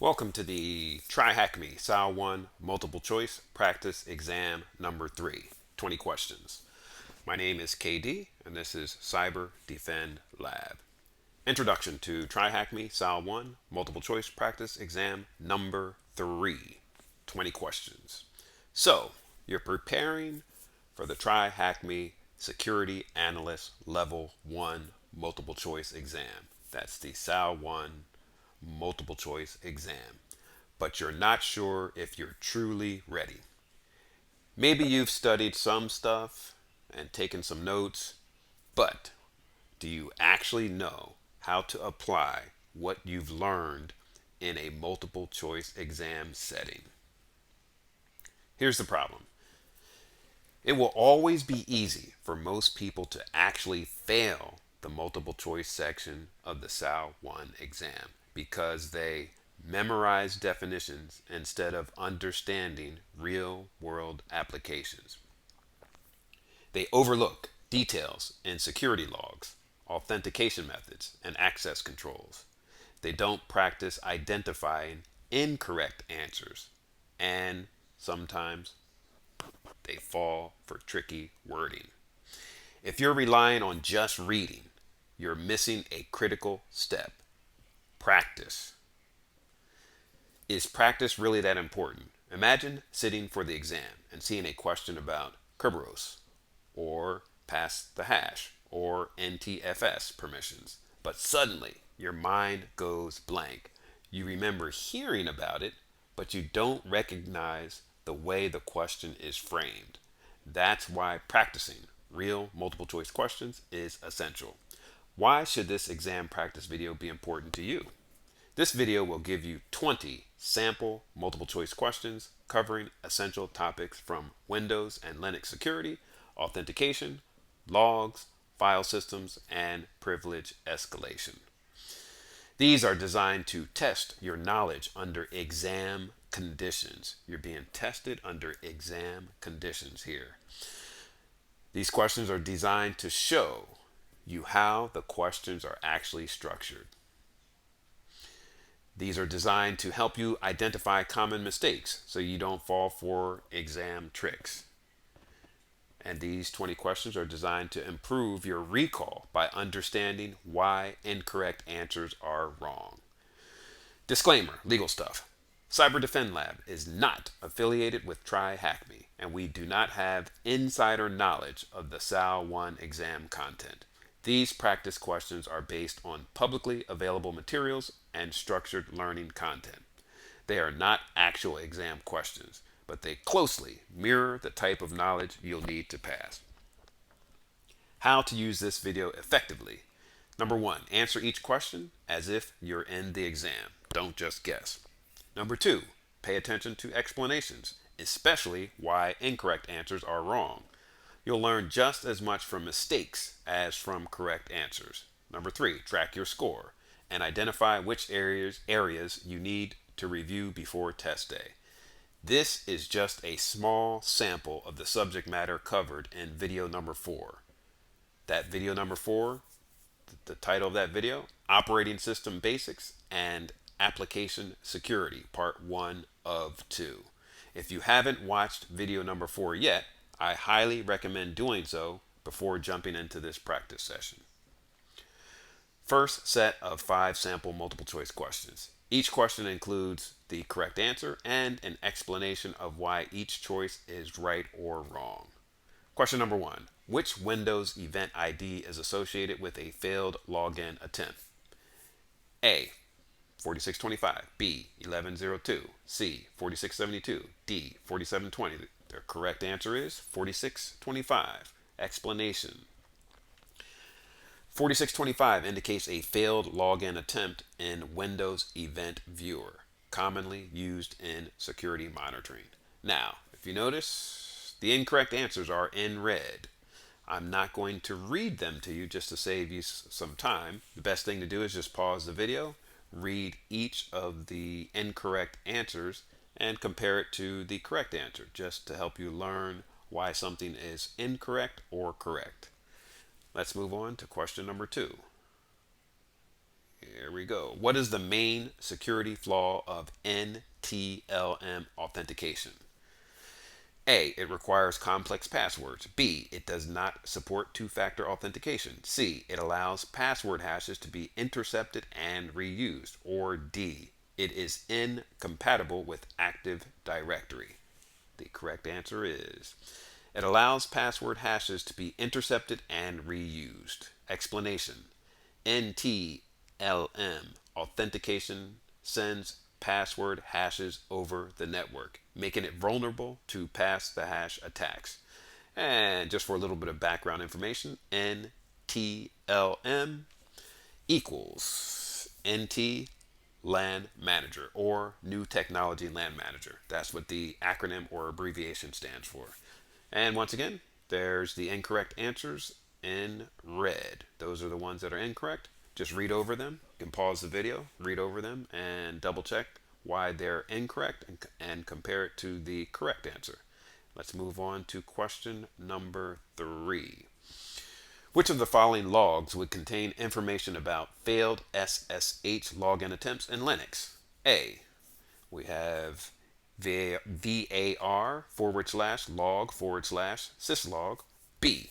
Welcome to the TryHackMe SAL1 Multiple Choice Practice Exam number 3, 20 questions. My name is KD and this is CyberDefend Lab. Introduction to TryHackMe SAL1 Multiple Choice Practice Exam number 3, 20 questions. So, you're preparing for the TryHackMe Security Analyst Level 1 Multiple Choice Exam. That's the SAL1 multiple choice exam, but you're not sure if you're truly ready. Maybe you've studied some stuff and taken some notes, but do you actually know how to apply what you've learned in a multiple choice exam setting? Here's the problem. It will always be easy for most people to actually fail the multiple choice section of the SAL1 exam because they memorize definitions instead of understanding real world applications. They overlook details in security logs, authentication methods, and access controls. They don't practice identifying incorrect answers, and sometimes they fall for tricky wording. If you're relying on just reading, you're missing a critical step: practice. Is practice really that important? Imagine sitting for the exam and seeing a question about Kerberos, or pass the hash, or NTFS permissions, but suddenly your mind goes blank. You remember hearing about it, but you don't recognize the way the question is framed. That's why practicing real multiple choice questions is essential. Why should this exam practice video be important to you? This video will give you 20 sample multiple choice questions covering essential topics from Windows and Linux security, authentication, logs, file systems, and privilege escalation. These are designed to test your knowledge under exam conditions. You're being tested under exam conditions here. These questions are designed to show you how the questions are actually structured. These are designed to help you identify common mistakes so you don't fall for exam tricks. And these 20 questions are designed to improve your recall by understanding why incorrect answers are wrong. Disclaimer, legal stuff. CyberDefend Lab is not affiliated with TryHackMe, and we do not have insider knowledge of the SAL1 exam content. These practice questions are based on publicly available materials and structured learning content. They are not actual exam questions, but they closely mirror the type of knowledge you'll need to pass. How to use this video effectively. Number 1, answer each question as if you're in the exam. Don't just guess. Number 2, pay attention to explanations, especially why incorrect answers are wrong. You'll learn just as much from mistakes as from correct answers. Number 3, track your score and identify which areas you need to review before test day. This is just a small sample of the subject matter covered in video number 4. That video number 4, the title of that video, Operating System Basics and Application Security, Part 1 of 2. If you haven't watched video number 4 yet, I highly recommend doing so before jumping into this practice session. First set of 5 sample multiple choice questions. Each question includes the correct answer and an explanation of why each choice is right or wrong. Question number 1. Which Windows event ID is associated with a failed login attempt? A. 4625, B. 1102, C. 4672, D. 4720. The correct answer is 4625. Explanation. 4625 indicates a failed login attempt in Windows Event Viewer, commonly used in security monitoring. Now, if you notice, the incorrect answers are in red. I'm not going to read them to you just to save you some time. The best thing to do is just pause the video, read each of the incorrect answers, and compare it to the correct answer, just to help you learn why something is incorrect or correct. Let's move on to question number 2. Here we go. What is the main security flaw of NTLM authentication? A. It requires complex passwords. B. It does not support two-factor authentication. C. It allows password hashes to be intercepted and reused. Or D. It is incompatible with Active Directory. The correct answer is it allows password hashes to be intercepted and reused. Explanation: NTLM authentication sends password hashes over the network, making it vulnerable to pass the hash attacks. And just for a little bit of background information, NTLM equals NT LAN Manager, or New Technology LAN Manager. That's what the acronym or abbreviation stands for. And once again, there's the incorrect answers in red. Those are the ones that are incorrect. Just read over them. You can pause the video, read over them, and double check why they're incorrect and compare it to the correct answer. Let's move on to question number 3. Which of the following logs would contain information about failed SSH login attempts in Linux? A. We have var/log/syslog. B.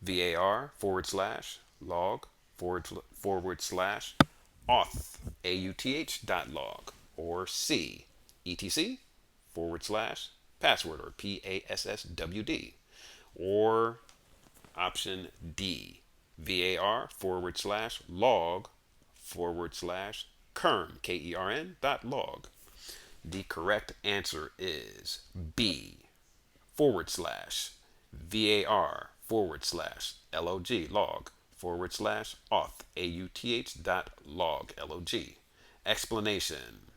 var/log/auth.log. Or C. etc/password or passwd. Or option D, var/log/kern, KERN.log. The correct answer is B, /var/log/auth.log. Explanation: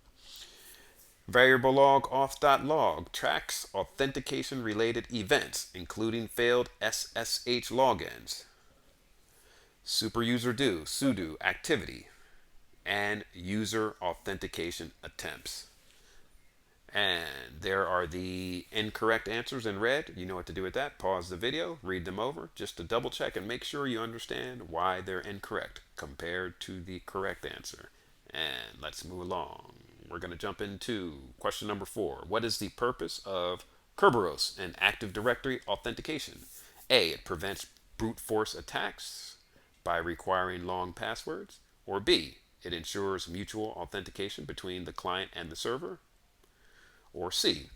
variable log auth.log tracks authentication related events, including failed SSH logins, superuser do, sudo activity, and user authentication attempts. And there are the incorrect answers in red. You know what to do with that. Pause the video, read them over just to double check and make sure you understand why they're incorrect compared to the correct answer. And let's move along. We're going to jump into question number 4. What is the purpose of Kerberos and Active Directory authentication? A. It prevents brute force attacks by requiring long passwords. Or B. It ensures mutual authentication between the client and the server. Or C.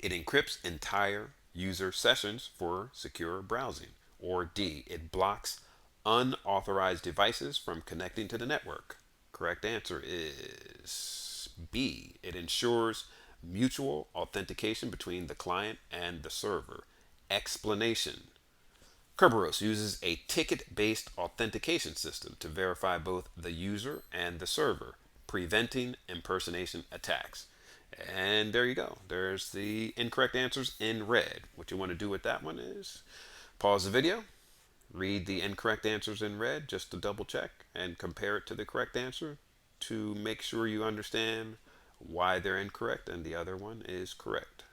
It encrypts entire user sessions for secure browsing. Or D. It blocks unauthorized devices from connecting to the network. Correct answer is B. It ensures mutual authentication between the client and the server. Explanation: Kerberos uses a ticket-based authentication system to verify both the user and the server, preventing impersonation attacks. And there you go. There's the incorrect answers in red. What you want to do with that one is pause the video, read the incorrect answers in red just to double check and compare it to the correct answer to make sure you understand why they're incorrect and the other one is correct.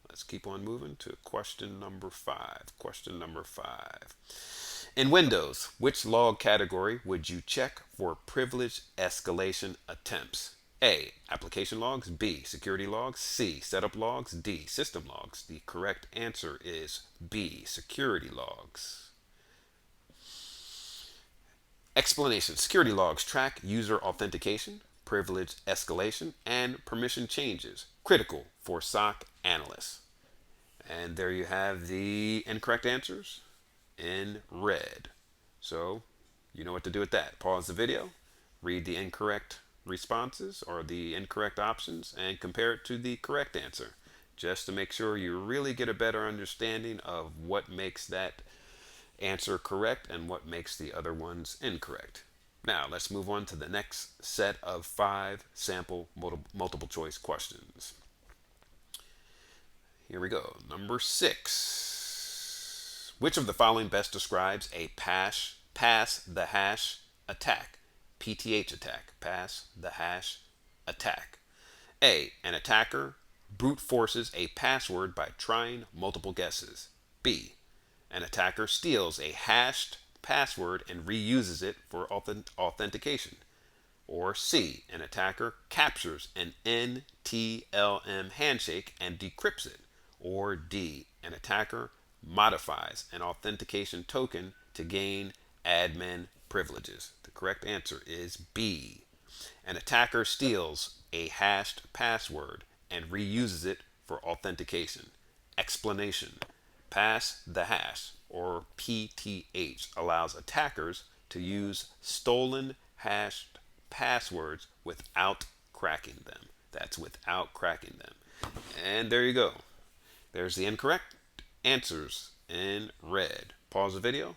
Let's keep on moving to question number 5. Question number 5. In Windows, which log category would you check for privilege escalation attempts? A. Application logs. B. Security logs. C. Setup logs. D. System logs. The correct answer is B. Security logs. Explanation: security logs track user authentication, privilege escalation, and permission changes, critical for SOC analysts. And there you have the incorrect answers in red. So you know what to do with that. Pause the video, read the incorrect responses or the incorrect options, and compare it to the correct answer just to make sure you really get a better understanding of what makes that answer correct and what makes the other ones incorrect. Now let's move on to the next set of 5 sample multiple choice questions. Here we go. Number 6. Which of the following best describes a pass the hash attack? PTH attack. Pass the hash attack. A. An attacker brute forces a password by trying multiple guesses. B. An attacker steals a hashed password and reuses it for authentication. Or C, an attacker captures an NTLM handshake and decrypts it. Or D, an attacker modifies an authentication token to gain admin privileges. The correct answer is B. An attacker steals a hashed password and reuses it for authentication. Explanation: pass the hash, or PTH, allows attackers to use stolen hashed passwords without cracking them. That's without cracking them. And there you go. There's the incorrect answers in red. Pause the video,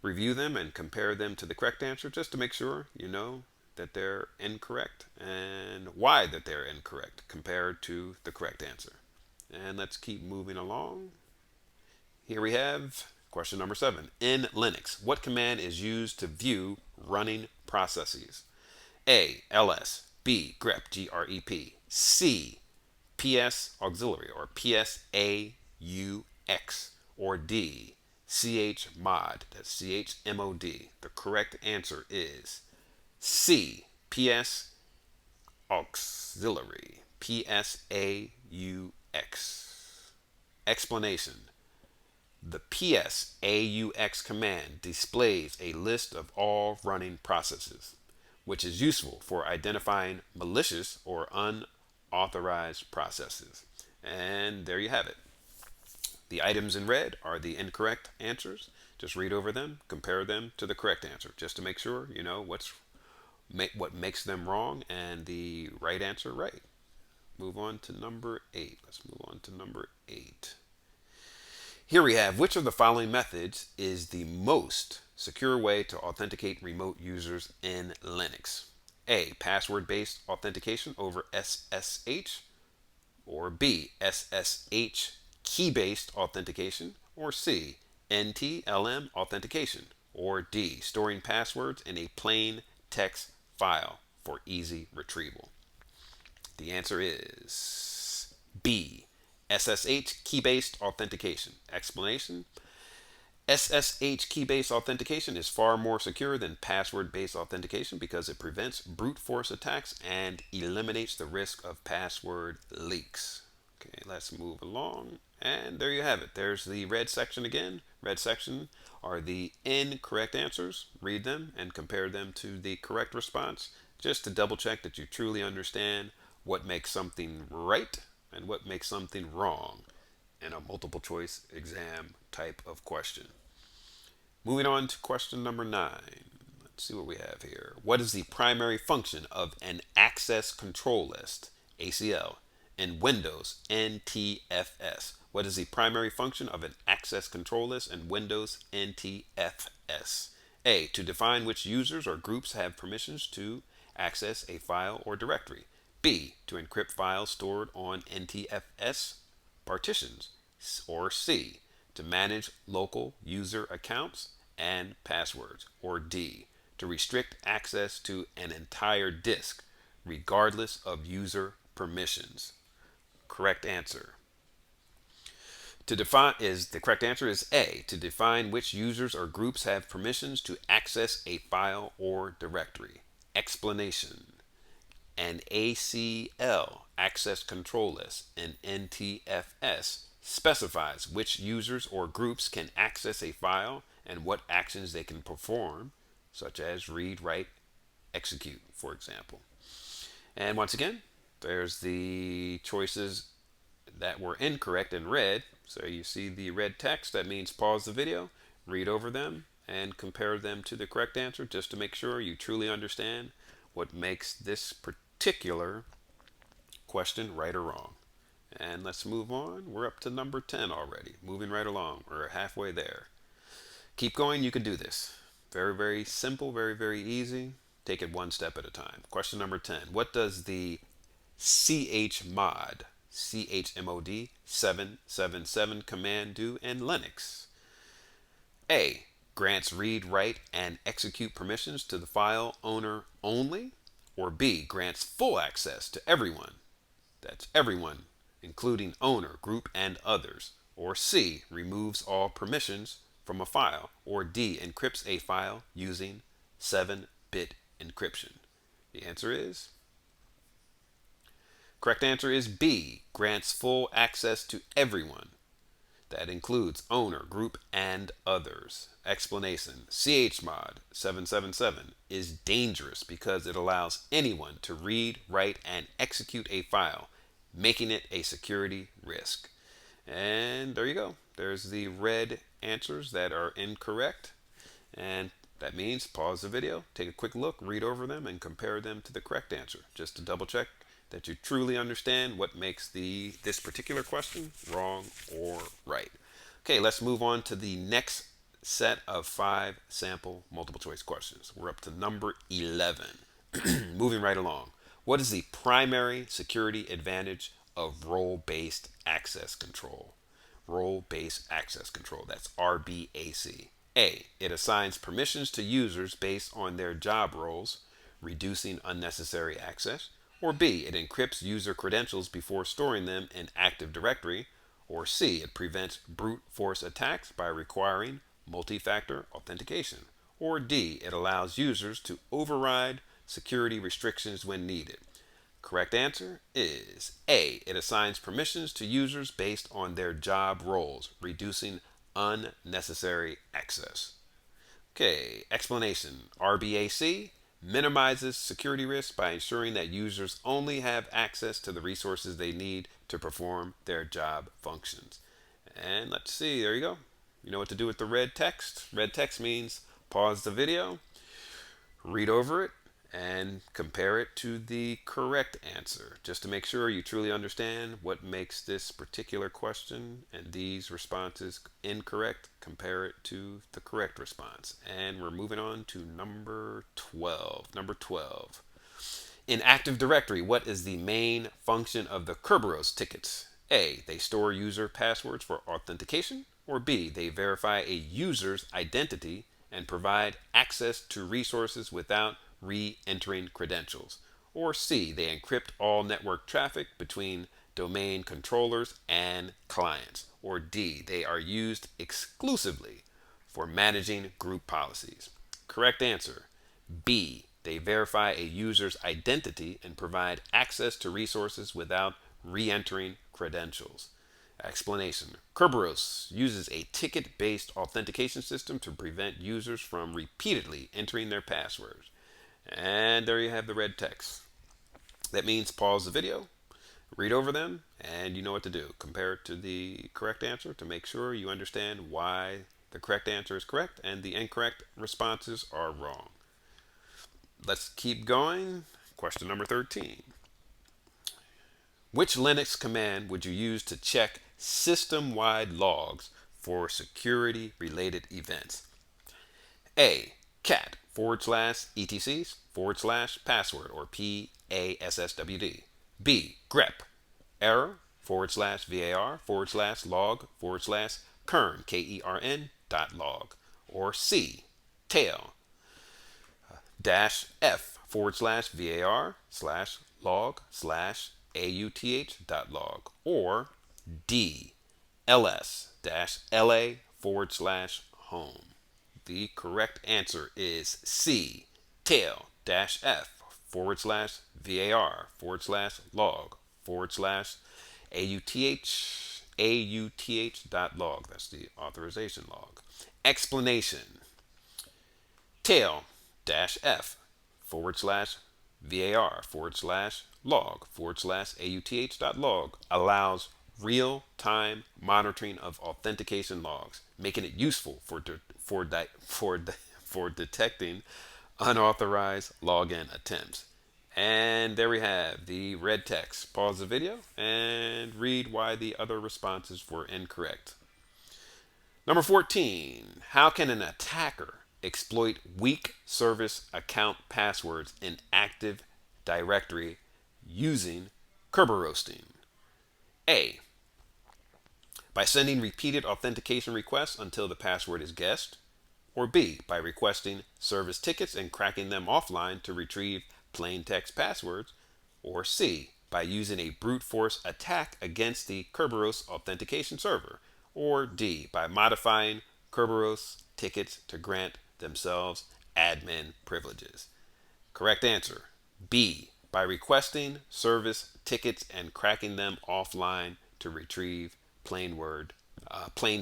review them, and compare them to the correct answer just to make sure you know that they're incorrect and why that they're incorrect compared to the correct answer. And let's keep moving along. Here we have question number 7. In Linux, what command is used to view running processes? A, ls, B, grep, grep, C, ps auxiliary, or psaux, or D, chmod, that's chmod. The correct answer is C, ps auxiliary, psaux. Explanation: the psaux command displays a list of all running processes, which is useful for identifying malicious or unauthorized processes. And there you have it. The items in red are the incorrect answers. Just read over them, compare them to the correct answer, just to make sure you know what makes them wrong and the right answer right. Move on to number 8. Let's move on to number 8. Here we have, which of the following methods is the most secure way to authenticate remote users in Linux? A, password-based authentication over SSH, or B, SSH key-based authentication, or C, NTLM authentication, or D, storing passwords in a plain text file for easy retrieval. The answer is B, SSH key-based authentication. Explanation: SSH key-based authentication is far more secure than password-based authentication because it prevents brute force attacks and eliminates the risk of password leaks. Okay, let's move along. And there you have it. There's the red section again. Red section are the incorrect answers. Read them and compare them to the correct response just to double check that you truly understand what makes something right and what makes something wrong in a multiple choice exam type of question. Moving on to question number 9. Let's see what we have here. What is the primary function of an access control list, ACL, in Windows NTFS? What is the primary function of an access control list in Windows NTFS? A, to define which users or groups have permissions to access a file or directory. B, to encrypt files stored on NTFS partitions. Or C, to manage local user accounts and passwords. Or D, to restrict access to an entire disk regardless of user permissions. Correct answer. The correct answer is A, to define which users or groups have permissions to access a file or directory. Explanation: an ACL, access control list, in NTFS specifies which users or groups can access a file and what actions they can perform, such as read, write, execute, for example. And once again, there's the choices that were incorrect in red. So you see the red text. That means pause the video, read over them, and compare them to the correct answer just to make sure you truly understand what makes this particular question right or wrong. And let's move on. We're up to number 10 already. Moving right along. We're halfway there. Keep going. You can do this. Very, very simple. Very, very easy. Take it one step at a time. Question number 10. What does the chmod 777 command do in Linux? A, grants read, write, and execute permissions to the file owner only. Or B, grants full access to everyone. That's everyone, including owner, group, and others. Or C, removes all permissions from a file, or D, encrypts a file using 7-bit encryption? The answer is, correct answer is B, grants full access to everyone. That includes owner, group, and others. Explanation: chmod 777 is dangerous because it allows anyone to read, write, and execute a file, making it a security risk. And there you go. There's the red answers that are incorrect. And that means pause the video, take a quick look, read over them, and compare them to the correct answer, just to double check that you truly understand what makes this particular question wrong or right. Okay, let's move on to the next set of 5 sample multiple choice questions. We're up to number 11. Moving right along. What is the primary security advantage of role-based access control? Role-based access control, that's RBAC. A, it assigns permissions to users based on their job roles, reducing unnecessary access. Or B, it encrypts user credentials before storing them in Active Directory. Or C, it prevents brute force attacks by requiring multi-factor authentication. Or D, it allows users to override security restrictions when needed. Correct answer is A, it assigns permissions to users based on their job roles, reducing unnecessary access. Okay, explanation. RBAC minimizes security risks by ensuring that users only have access to the resources they need to perform their job functions. And let's see, there you go. You know what to do with the red text? Red text means pause the video, read over it, and compare it to the correct answer, just to make sure you truly understand what makes this particular question and these responses incorrect. Compare it to the correct response. And we're moving on to number 12. Number 12. In Active Directory, what is the main function of the Kerberos tickets? A, they store user passwords for authentication. Or B, they verify a user's identity and provide access to resources without re-entering credentials. Or C, they encrypt all network traffic between domain controllers and clients. Or D, they are used exclusively for managing group policies. Correct answer, B, they verify a user's identity and provide access to resources without re-entering credentials. Explanation. Kerberos uses a ticket-based authentication system to prevent users from repeatedly entering their passwords. And there you have the red text. That means pause the video, read over them, and you know what to do. Compare it to the correct answer to make sure you understand why the correct answer is correct and the incorrect responses are wrong. Let's keep going. Question number 13. Which Linux command would you use to check system-wide logs for security-related events? A, cat /etc/password or PASSWD. B, grep error /var/log/kern KERN.log. Or C, tail -f/var/log/auth.log. Or D, ls-la/home. The correct answer is C, tail-f/var/log/auth.log. That's the authorization log. Explanation. tail-f/var/log/auth.log allows real-time monitoring of authentication logs, making it useful for detecting unauthorized login attempts. And there we have the red text. Pause the video and read why the other responses were incorrect. Number 14. How can an attacker exploit weak service account passwords in Active Directory using Kerberosing? A, by sending repeated authentication requests until the password is guessed. Or B, by requesting service tickets and cracking them offline to retrieve plain text passwords. Or C, by using a brute force attack against the Kerberos authentication server. Or D, by modifying Kerberos tickets to grant themselves admin privileges? Correct answer, B, by requesting service tickets and cracking them offline to retrieve plain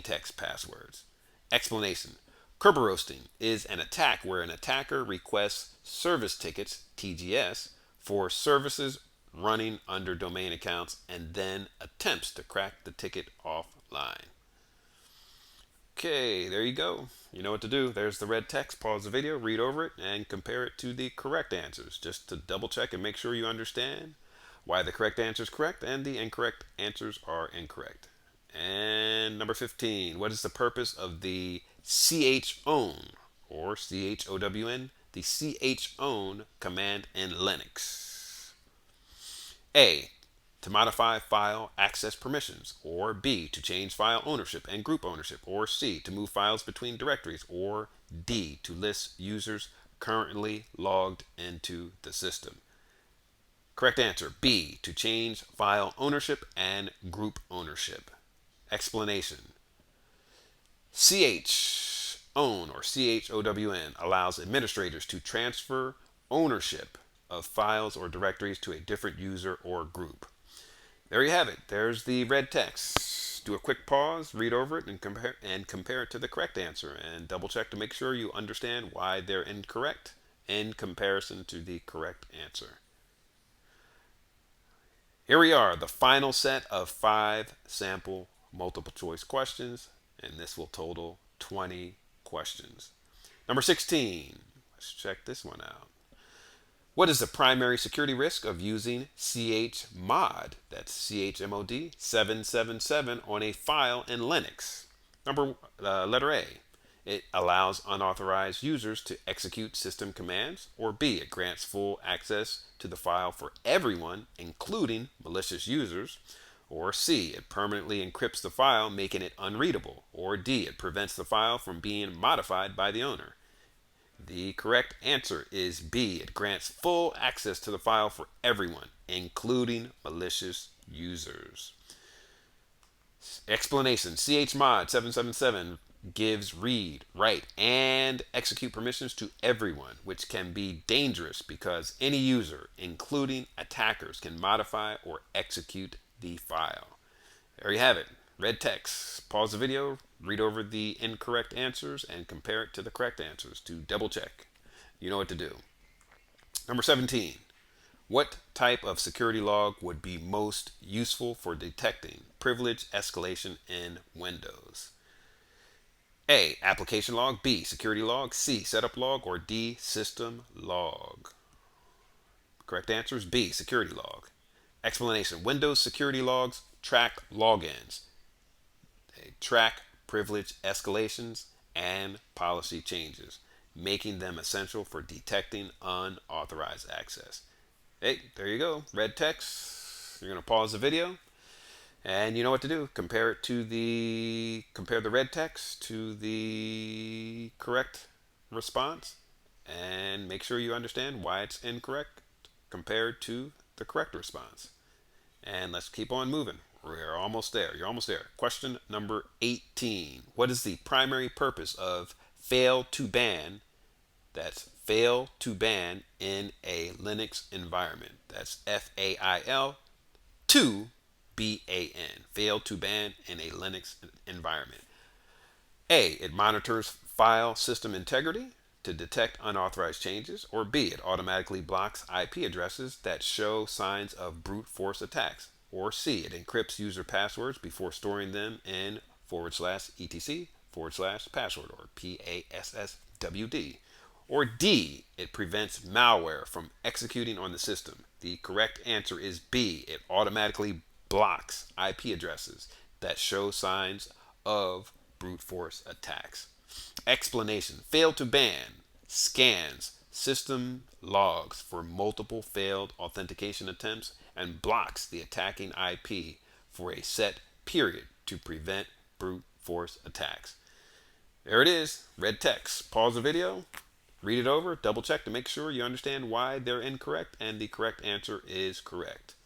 text passwords. Explanation. Kerberosing is an attack where an attacker requests service tickets, TGS, for services running under domain accounts and then attempts to crack the ticket offline. Okay, there you go. You know what to do. There's the red text. Pause the video, read over it, and compare it to the correct answers, just to double check and make sure you understand why the correct answer is correct and the incorrect answers are incorrect. And number 15, what is the purpose of the chown or CHOWN, the chown command in Linux? A, to modify file access permissions, or B, to change file ownership and group ownership, or C, to move files between directories, or D, to list users currently logged into the system. Correct answer, B, to change file ownership and group ownership. Explanation. chown or CHOWN allows administrators to transfer ownership of files or directories to a different user or group. There you have it. There's the red text. Do a quick pause, read over it, and compare it to the correct answer, and double check to make sure you understand why they're incorrect in comparison to the correct answer. Here we are, the final set of 5 sample multiple choice questions, and this will total 20 questions. Number 16. Let's check this one out. What is the primary security risk of using chmod, that's CHMOD 777 on a file in Linux? Letter A, it allows unauthorized users to execute system commands, or B, it grants full access to the file for everyone, including malicious users, or C, it permanently encrypts the file, making it unreadable, or D, it prevents the file from being modified by the owner. The correct answer is B. It grants full access to the file for everyone, including malicious users. Explanation. chmod 777 gives read, write, and execute permissions to everyone, which can be dangerous because any user, including attackers, can modify or execute the file. There you have it. Red text. Pause the video, read over the incorrect answers, and compare it to the correct answers to double check. You know what to do. Number 17. What type of security log would be most useful for detecting privilege escalation in Windows? A, application log, B, security log, C, setup log, or D, system log. Correct answer is B, security log. Explanation. Windows security logs track logins. They track privilege escalations and policy changes, making them essential for detecting unauthorized access. Hey, there you go. Red text. You're going to pause the video, and you know what to do. Compare the red text to the correct response, and make sure you understand why it's incorrect compared to the correct response. And let's keep on moving. We're almost there. You're almost there. Question number 18. What is the primary purpose of fail to ban? That's fail to ban in a Linux environment. That's FAIL to BAN. Fail to ban in a Linux environment. A, it monitors file system integrity to detect unauthorized changes, or B, it automatically blocks IP addresses that show signs of brute force attacks, or C, it encrypts user passwords before storing them in /etc/password, or PASSWD, or D, it prevents malware from executing on the system. The correct answer is B, it automatically blocks IP addresses that show signs of brute force attacks. Explanation. Fail to ban scans system logs for multiple failed authentication attempts and blocks the attacking IP for a set period to prevent brute force attacks. There it is, red text. Pause the video, read it over, double check to make sure you understand why they're incorrect and the correct answer is correct.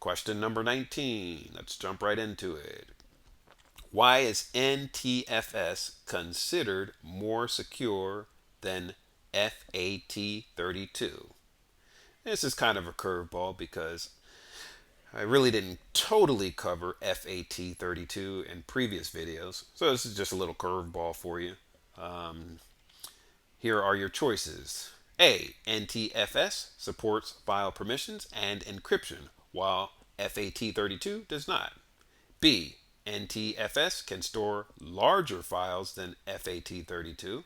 Question number 19. Let's jump right into it. Why is NTFS considered more secure than FAT32? This is kind of a curveball because I really didn't totally cover FAT32 in previous videos, so this is just a little curveball for you. Here are your choices. A. NTFS supports file permissions and encryption, while FAT32 does not. B. NTFS can store larger files than FAT32.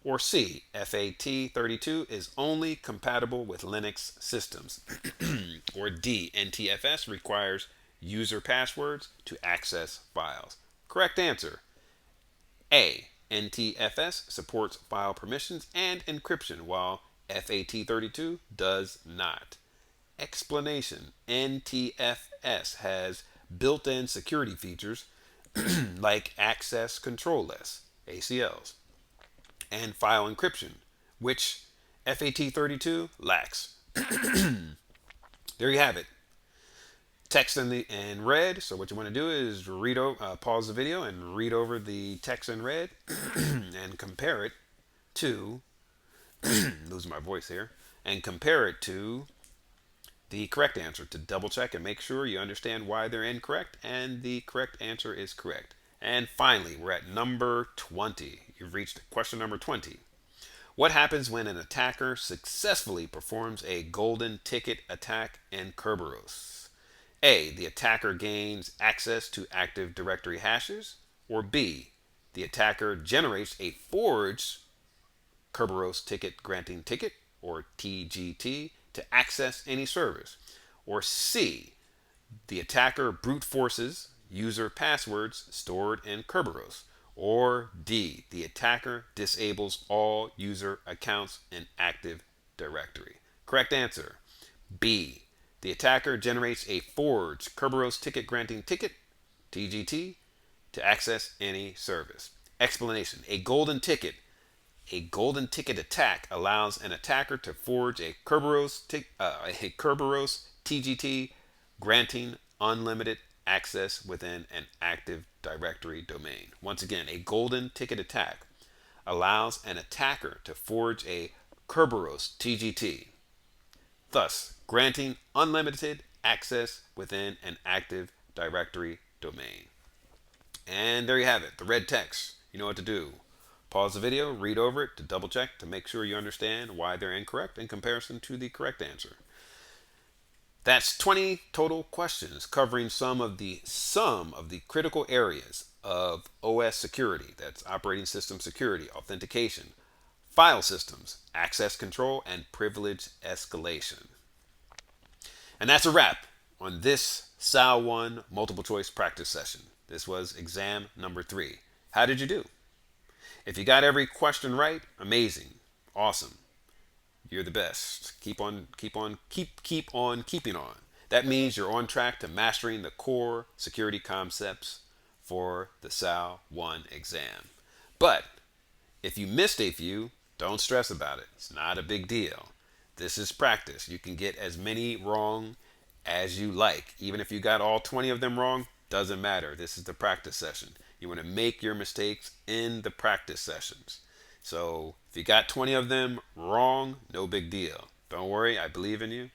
Or C. FAT32 is only compatible with Linux systems. Or D. NTFS requires user passwords to access files. Correct answer. A. NTFS supports file permissions and encryption, while FAT32 does not. Explanation. NTFS has built-in security features like access control lists, ACLs, and file encryption, which FAT32 lacks. There you have it. Text in red. So what you want to do is pause the video and read over the text in red and compare it to losing my voice here, and compare it to the correct answer to double check and make sure you understand why they're incorrect and the correct answer is correct. And finally, we're at number 20. You've reached question number 20. What happens when an attacker successfully performs a golden ticket attack in Kerberos? A. The attacker gains access to Active Directory hashes. Or B. The attacker generates a forged Kerberos ticket granting ticket, or TGT, to access any service. Or C. The attacker brute forces user passwords stored in Kerberos. Or D. The attacker disables all user accounts in Active Directory. Correct answer. B. The attacker generates a forged Kerberos ticket granting ticket, TGT, to access any service. Explanation. A golden ticket attack allows an attacker to forge a Kerberos TGT granting unlimited access within an Active Directory domain. Once again, a golden ticket attack allows an attacker to forge a Kerberos TGT, thus granting unlimited access within an Active Directory domain. And there you have it, the red text. You know what to do. Pause the video, read over it to double check to make sure you understand why they're incorrect in comparison to the correct answer. That's 20 total questions covering some of the critical areas of OS security. That's operating system security, authentication, file systems, access control, and privilege escalation. And that's a wrap on this SAL1 multiple choice practice session. This was exam number 3. How did you do? If you got every question right, amazing, awesome. You're the best. Keep on keeping on. That means you're on track to mastering the core security concepts for the SAL1 exam. But if you missed a few, don't stress about it. It's not a big deal. This is practice. You can get as many wrong as you like. Even if you got all 20 of them wrong, doesn't matter. This is the practice session. You want to make your mistakes in the practice sessions. So if you got 20 of them wrong, no big deal. Don't worry, I believe in you.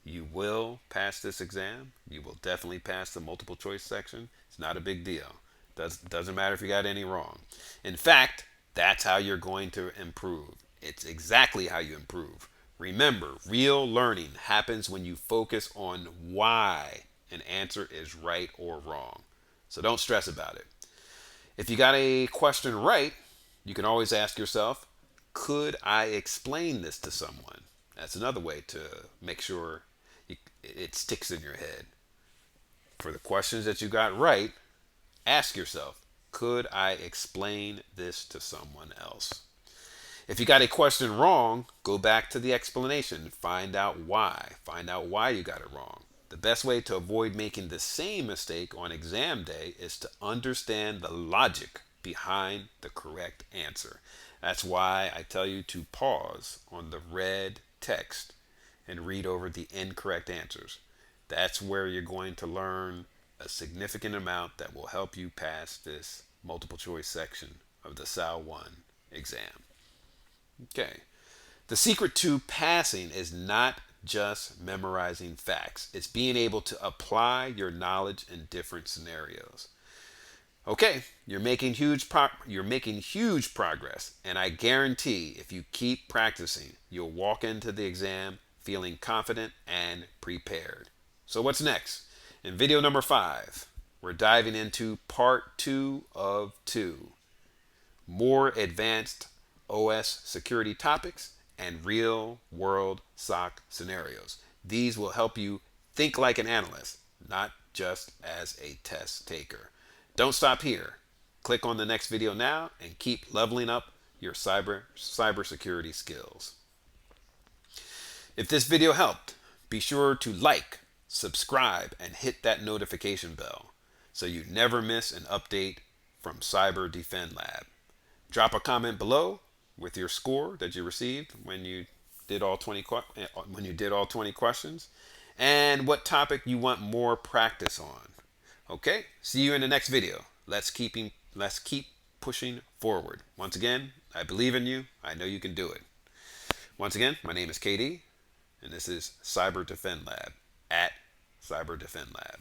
You will pass this exam. You will definitely pass the multiple choice section. It's not a big deal. Doesn't matter if you got any wrong. In fact, that's how you're going to improve. It's exactly how you improve. Remember, real learning happens when you focus on why an answer is right or wrong. So don't stress about it. If you got a question right, you can always ask yourself, could I explain this to someone? That's another way to make sure it sticks in your head. For the questions that you got right, ask yourself, could I explain this to someone else? If you got a question wrong, go back to the explanation. Find out why. Find out why you got it wrong. The best way to avoid making the same mistake on exam day is to understand the logic behind the correct answer. That's why I tell you to pause on the red text and read over the incorrect answers. That's where you're going to learn a significant amount that will help you pass this multiple choice section of the SAL1 exam. Okay. The secret to passing is not just memorizing facts. It's being able to apply your knowledge in different scenarios. Okay, you're making huge progress, and I guarantee if you keep practicing, you'll walk into the exam feeling confident and prepared. So what's next? In video number 5, we're diving into part 2 of 2. More advanced OS security topics and real world SOC scenarios. These will help you think like an analyst, not just as a test taker. Don't stop here. Click on the next video now and keep leveling up your cybersecurity skills. If this video helped, be sure to like, subscribe, and hit that notification bell so you never miss an update from CyberDefend Lab. Drop a comment below with your score that you received when you did all 20 questions and what topic you want more practice on. Okay, see you in the next video. Let's keep pushing forward. Once again, I believe in you. I know you can do it. Once again, my name is KD, and this is CyberDefend Lab at CyberDefend Lab.